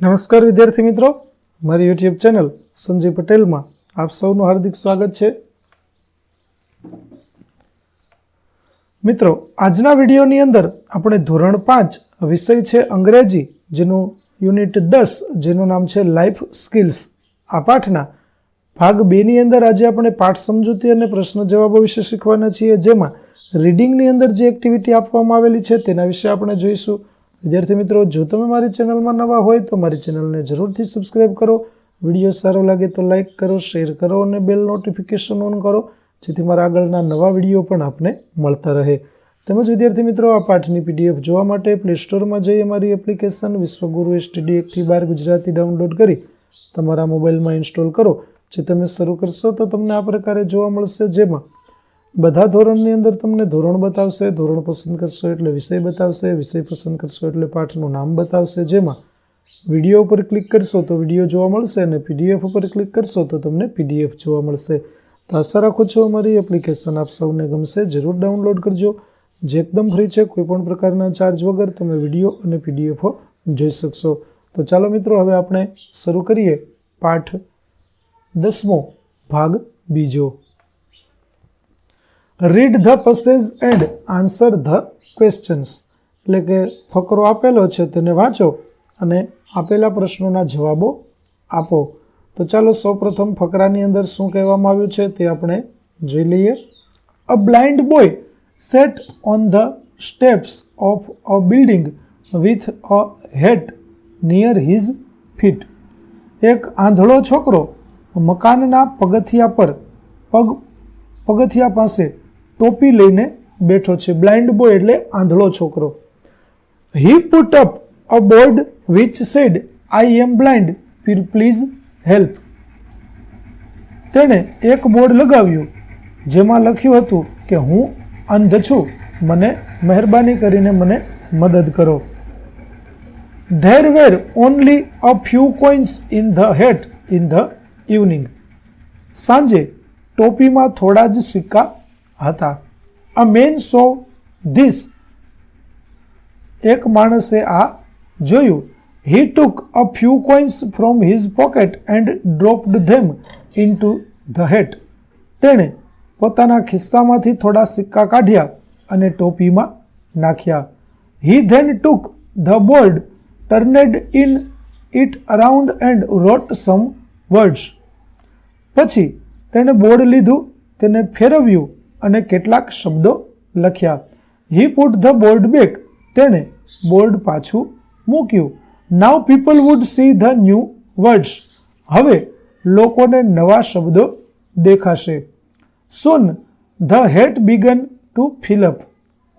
નમસ્કાર વિદ્યાર્થી મિત્રો, મારી યુટ્યુબ ચેનલ સંજય પટેલમાં આપ સૌનું હાર્દિક સ્વાગત છે. મિત્રો, આજના વિડીયોની અંદર આપણે ધોરણ 5 વિષય છે અંગ્રેજી, જેનું યુનિટ 10 જેનું નામ છે લાઈફ સ્કિલ્સ, આ પાઠના ભાગ 2 ની અંદર આજે આપણે પાઠ સમજૂતી અને પ્રશ્ન જવાબો વિશે શીખવાના છીએ, જેમાં રીડિંગની અંદર જે એક્ટિવિટી આપવામાં આવેલી છે તેના વિશે આપણે જોઈશું. વિદ્યાર્થી મિત્રો, જો તમે મારી ચેનલમાં નવા હોય તો મારી ચેનલને જરૂરથી સબસ્ક્રાઇબ કરો. વિડીયો સારો લાગે તો લાઇક કરો, શેર કરો અને બેલ નોટિફિકેશન ઓન કરો, જેથી મારા આગળના નવા વિડીયો પણ આપને મળતા રહે. તેમજ વિદ્યાર્થી મિત્રો, આ પાઠની પીડીએફ જોવા માટે પ્લે સ્ટોરમાં જઈ અમારી એપ્લિકેશન વિશ્વગુરુ STD 1-12 ગુજરાતી ડાઉનલોડ કરી તમારા મોબાઈલમાં ઇન્સ્ટોલ કરો. જે તમે શરૂ કરશો તો તમને આ પ્રકારે જોવા મળશે, જેમાં બધા ધોરણની અંદર તમને ધોરણ બતાવશે, ધોરણ પસંદ કરશો એટલે વિષય બતાવશે, વિષય પસંદ કરશો એટલે પાઠનું નામ બતાવશે. જેમાં વિડીયો ઉપર ક્લિક કરશો તો વિડીયો જોવા મળશે અને PDF ઉપર ક્લિક કરશો તો તમને PDF જોવા મળશે. તો આશા રાખું છું અમારી એપ્લિકેશન આપ સૌને ગમશે. જરૂર ડાઉનલોડ કરજો, જે એકદમ ફ્રી છે. કોઈપણ પ્રકારના ચાર્જ વગર તમે વિડીયો અને PDF જોઈ શકશો. તો ચાલો મિત્રો, હવે આપણે શરૂ કરીએ પાઠ 10મો ભાગ 2. Read the passage and answer the questions, એટલે કે ફકરો આપેલો છે તેને વાંચો અને આપેલા પ્રશ્નોના જવાબો આપો. તો ચાલો સૌપ્રથમ ફકરાની અંદર શું કહેવામાં આવ્યું છે તે આપણે જોઈ લઈએ. A blind boy sat on the steps of a building with a hat near his feet. એક આંધળો છોકરો મકાનના પગથિયા પાસે ટોપી લઈને બેઠો છે. બ્લાઇન્ડ બોય એટલે આંધળો છોકરો. He put up a board which said I am blind, please help. તેણે એક બોર્ડ લગાવ્યું જેમાં લખ્યું હતું કે હું અંધ છું, મને મહેરબાની કરીને મને મદદ કરો. There were only a few coins in the hat in the evening. સાંજે ટોપીમાં થોડા જ સિક્કા હતા. A man saw this. એક માણસે આ જોયું. He took a few coins from his pocket and dropped them into the hat. તેણે પોતાના ખિસ્સામાંથી થોડા સિક્કા કાઢ્યા અને ટોપીમાં નાખ્યા. He then took the board, turned in it around and wrote some words. પછી તેણે બોર્ડ લીધું, તેને ફેરવ્યું અને કેટલાક શબ્દો લખ્યા. He put the board back. તેણે બોર્ડ પાછું મૂક્યું. Now people would see the new words. હવે લોકોને નવા શબ્દો દેખાશે. Soon the hat began to fill up.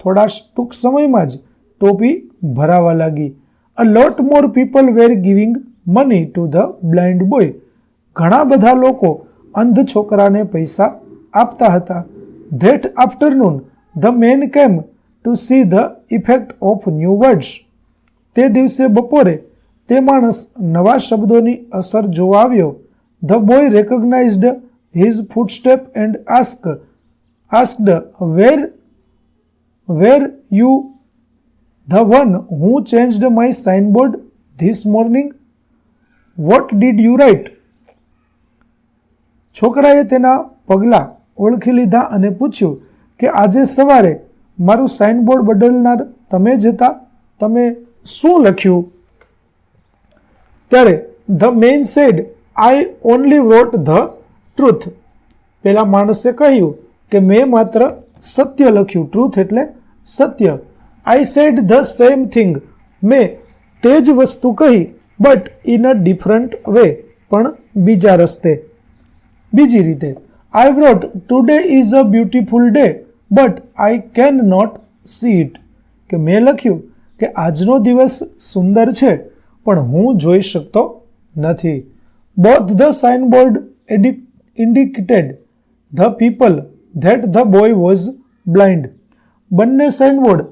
થોડા ટૂંક સમયમાં જ ટોપી ભરાવા લાગી. A lot more people were giving money to the blind boy. ઘણા બધા લોકો અંધ છોકરાને પૈસા આપતા હતા. That afternoon the man came to see the effect of new words. તે દિવસે બપોરે તે માણસ નવા શબ્દોની અસર જોવા આવ્યો. The boy recognized his footstep and asked were you the one who changed my signboard this morning? What did you write? છોકરાએ તેના પગલાં ઓળખી લીધા અને પૂછ્યું કે આજે સવારે મારું સાઇનબોર્ડ બદલનાર તમે જ હતા, તમે શું લખ્યું? ત્યારે the man said I only what the truth. પેલા માણસે કહ્યું કે મેં માત્ર સત્ય લખ્યું. ટ્રુથ એટલે સત્ય. I said the same thing. મેં તે જ વસ્તુ કહી, but in a different way, પણ બીજા રસ્તે, બીજી રીતે. I wrote, today is a beautiful day, but I cannot see it. કે મેં લખ્યું કે આજનો દિવસ સુંદર છે પણ હું જોઈ શકતો નથી. Both the signboard indicated the people that the boy was blind. બંને સાઇનબોર્ડ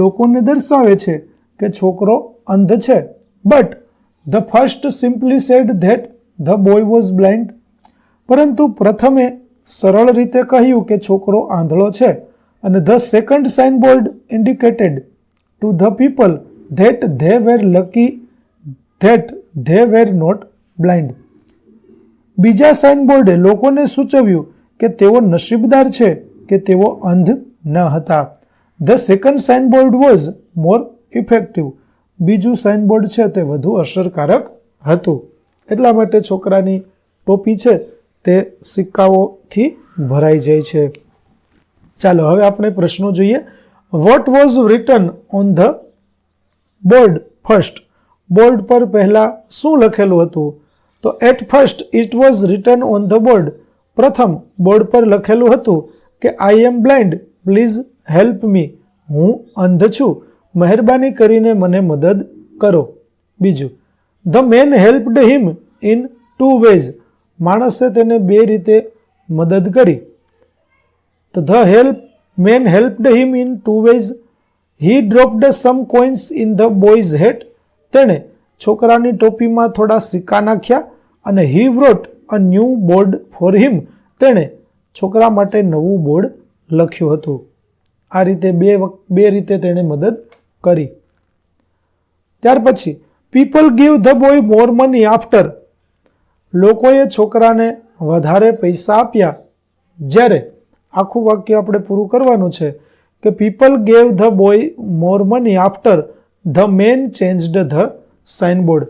લોકોને દર્શાવે છે કે છોકરો અંધ છે. But the first simply said that the boy was blind. પરંતુ પ્રથમે સરળ રીતે કહ્યું કે છોકરો આંધળો છે, અને the second signboard indicated to the people that they were lucky that they were not blind. બીજા સાઇનબોર્ડે લોકોને સૂચવ્યું કે તેઓ નસીબદાર છે કે તેઓ અંધ ન હતા. The second signboard was more effective. બીજું સાઇનબોર્ડ છે તે વધુ અસરકારક હતું. એટલા માટે છોકરાની ટોપી છે તે સિક્કાઓથી ભરાઈ જાય છે. ચાલો હવે આપણે પ્રશ્નો જોઈએ. What was written on the board first? Board પર પહેલા શું લખેલું હતું? તો at first it was written on the board. પ્રથમ બોર્ડ પર લખેલું હતું કે I am blind, please help me. હું અંધ છું, મહેરબાની કરીને મને મદદ કરો. બીજું, the man helped him in 2 ways. માણસે તેને 2 રીતે મદદ કરી. તો the man helped him in 2 ways. He dropped some coins in the boy's hat. તેણે છોકરાની ટોપીમાં થોડા સિક્કા નાખ્યા અને he wrote a new board for him. તેણે છોકરા માટે નવું બોર્ડ લખ્યું હતું. આ રીતે બે રીતે તેણે મદદ કરી. ત્યાર પછી people give the boy more money after. લોકોએ છોકરાને વધારે પૈસા આપ્યા જ્યારે, આખું વાક્ય આપણે પૂરું કરવાનું છે કે people gave the boy more money after the man changed the signboard.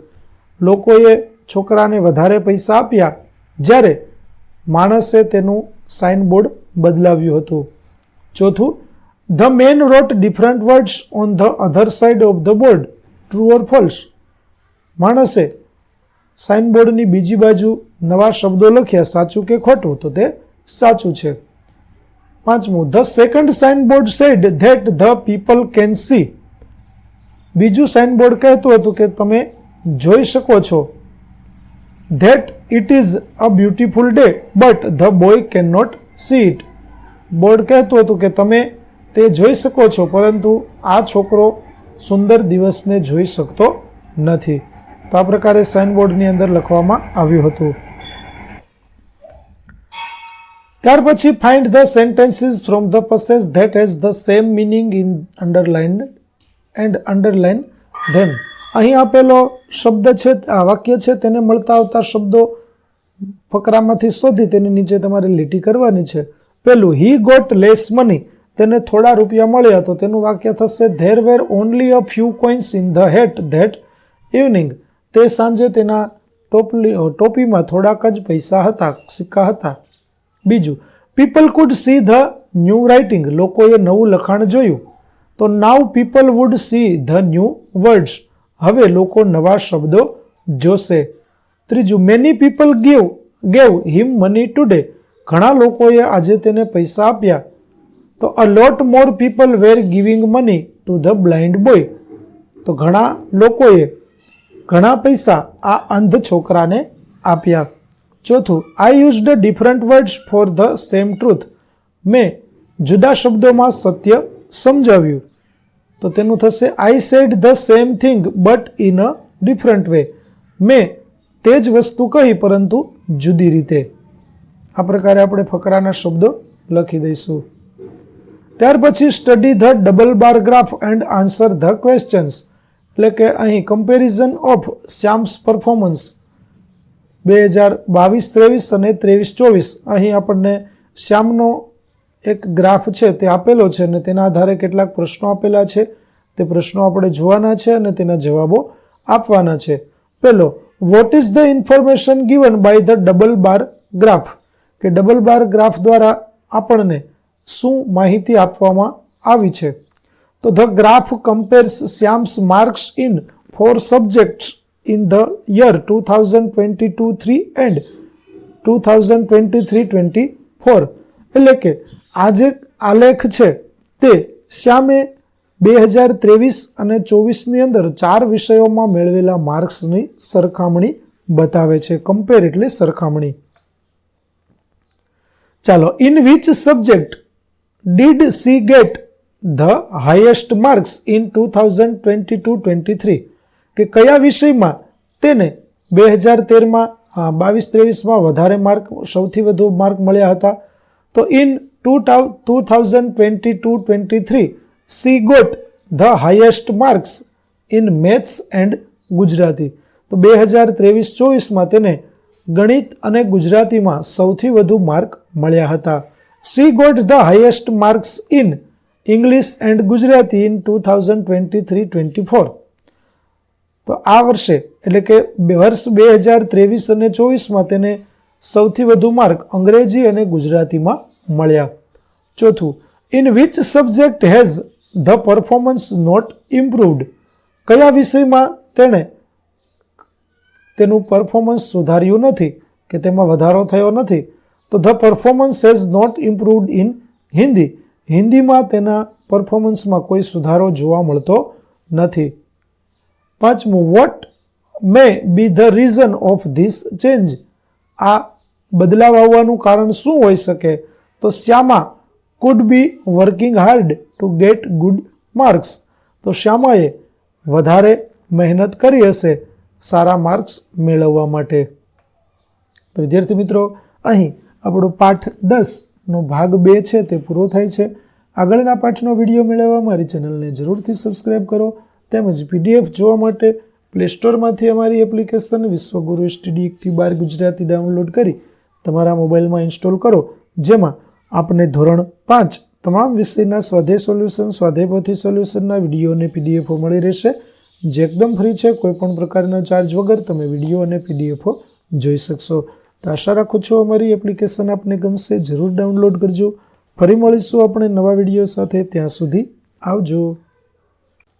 લોકોએ છોકરાને વધારે પૈસા આપ્યા જ્યારે માણસે તેનું સાઇનબોર્ડ બદલાવ્યું હતું. ચોથું, the man wrote different words on the other side of the board. True or false? માણસે સાઇનબોર્ડની બીજી બાજુ નવા શબ્દો લખ્યા, સાચું કે ખોટું? તો તે સાચું છે. પાંચમું, the second signboard said that the people can see. બીજું સાઇનબોર્ડ કહેતું હતું કે તમે જોઈ શકો છો. that it is a beautiful day but the boy cannot see it. Board કહેતું હતું કે તમે તે જોઈ શકો છો પરંતુ આ છોકરો સુંદર દિવસને જોઈ શકતો નથી. તો આ પ્રકારે સાઇનબોર્ડની અંદર લખવામાં આવ્યું હતું. ત્યાર પછી find the sentences from the passage that has the same meaning in underlined and underline them. અહીં આપેલો શબ્દ છે, આ વાક્ય છે, તેને મળતા આવતા શબ્દો ફકરામાંથી શોધી તેની નીચે તમારે લીટી કરવાની છે. પહેલું, he got less money. તેને થોડા રૂપિયા મળ્યા. તો તેનું વાક્ય થશે there were only a few coins in the hat that evening. તે સાંજે તેના ટોપીમાં થોડાક જ પૈસા હતા, સિક્કા હતા. બીજું, people could see the new writing. લોકોએ નવું લખાણ જોયું. તો now people would see the new words. હવે લોકો નવા શબ્દો જોશે. ત્રીજું, many people gave him money today. ઘણા લોકોએ આજે તેને પૈસા આપ્યા. તો a lot more people were giving money to the blind boy. તો ઘણા લોકોએ ઘણા પૈસા આ અંધ છોકરાને આપ્યા. ચોથું, I used different words for the same truth. મેં જુદા શબ્દોમાં સત્ય સમજાવ્યું. તો તેનું થશે I said the same thing but in a different way. મેં તે જ વસ્તુ કહી પરંતુ જુદી રીતે. આ પ્રકારે આપણે ફકરાના શબ્દો લખી દઈશું. ત્યાર પછી study the double bar graph and answer the questions. એટલે કે અહીં કમ્પેરિઝન ઓફ શ્યામ્સ પરફોર્મન્સ 2022-23 અને 23-24. અહીં આપણને શ્યામનો એક ગ્રાફ છે તે આપેલો છે અને તેના આધારે કેટલાક પ્રશ્નો આપેલા છે. તે પ્રશ્નો આપણે જોવાના છે અને તેના જવાબો આપવાના છે. પહેલો, what is the information given by the double bar graph. કે ડબલ બાર ગ્રાફ દ્વારા આપણને શું માહિતી આપવામાં આવી છે? તો the graph compares Shyam's marks in 4 subjects in the year 2022-3 and 2023-24. એટલે કે આ જે આલેખ છે તે શ્યામે 2023 અને 24ની અંદર 4 વિષયોમાં મેળવેલા માર્ક્સની સરખામણી બતાવે છે. કમ્પેર એટલે સરખામણી. ચાલો, in which subject did she get the highest marks in 2022-23. કે કયા વિષયમાં તેને 2013માં 22-23માં વધારે માર્ક, સૌથી વધુ માર્ક મળ્યા હતા? તો in 2022-23 she got the highest marks in maths and Gujarati. તો 2023-24માં તેને ગણિત અને ગુજરાતીમાં સૌથી વધુ માર્ક મળ્યા હતા. She got the highest marks in English and Gujarati in 2023-24. તો આ વર્ષે એટલે કે વર્ષ 2023 અને 24માં તેને સૌથી વધુ માર્ક અંગ્રેજી અને ગુજરાતીમાં મળ્યા. ચોથું, in which subject has the performance not improved? કયા વિષયમાં તેનું પરફોર્મન્સ સુધાર્યું નથી કે તેમાં વધારો થયો નથી? તો the performance has not improved in Hindi. હિન્દીમાં તેના પરફોર્મન્સમાં કોઈ સુધારો જોવા મળતો નથી. પાંચમું, what may be the reason of this change? આ બદલાવ આવવાનું કારણ શું હોઈ શકે? તો Shyama could be working hard to get good marks. તો શ્યામાએ વધારે મહેનત કરી હશે સારા માર્ક્સ મેળવવા માટે. તો વિદ્યાર્થી મિત્રો, અહીં આપણો પાઠ 10નો ભાગ 2 છે તે પૂરો થાય છે. આગળના પાઠનો વિડીયો મેળવવા મારી ચેનલને જરૂરથી સબસ્ક્રાઈબ કરો. તેમજ PDF જોવા માટે પ્લે સ્ટોરમાંથી અમારી એપ્લિકેશન વિશ્વગુરુ સ્ટડી 1-12 ગુજરાતી ડાઉનલોડ કરી તમારા મોબાઈલમાં ઇન્સ્ટોલ કરો, જેમાં આપને ધોરણ 5 તમામ વિષયના સ્વાધ્યાય સોલ્યુશન, સ્વાધ્યાયપોથી સોલ્યુશનના વિડીયો અને PDF મળી રહેશે, જે એકદમ ફ્રી છે. કોઈપણ પ્રકારના ચાર્જ વગર તમે વિડીયો અને PDF જોઈ શકશો. તો આશા રાખું છું અમારી એપ્લિકેશન આપને ગમશે. જરૂર ડાઉનલોડ કરજો. ફરી મળીશું આપણે નવા વિડીયો સાથે. ત્યાં સુધી આવજો.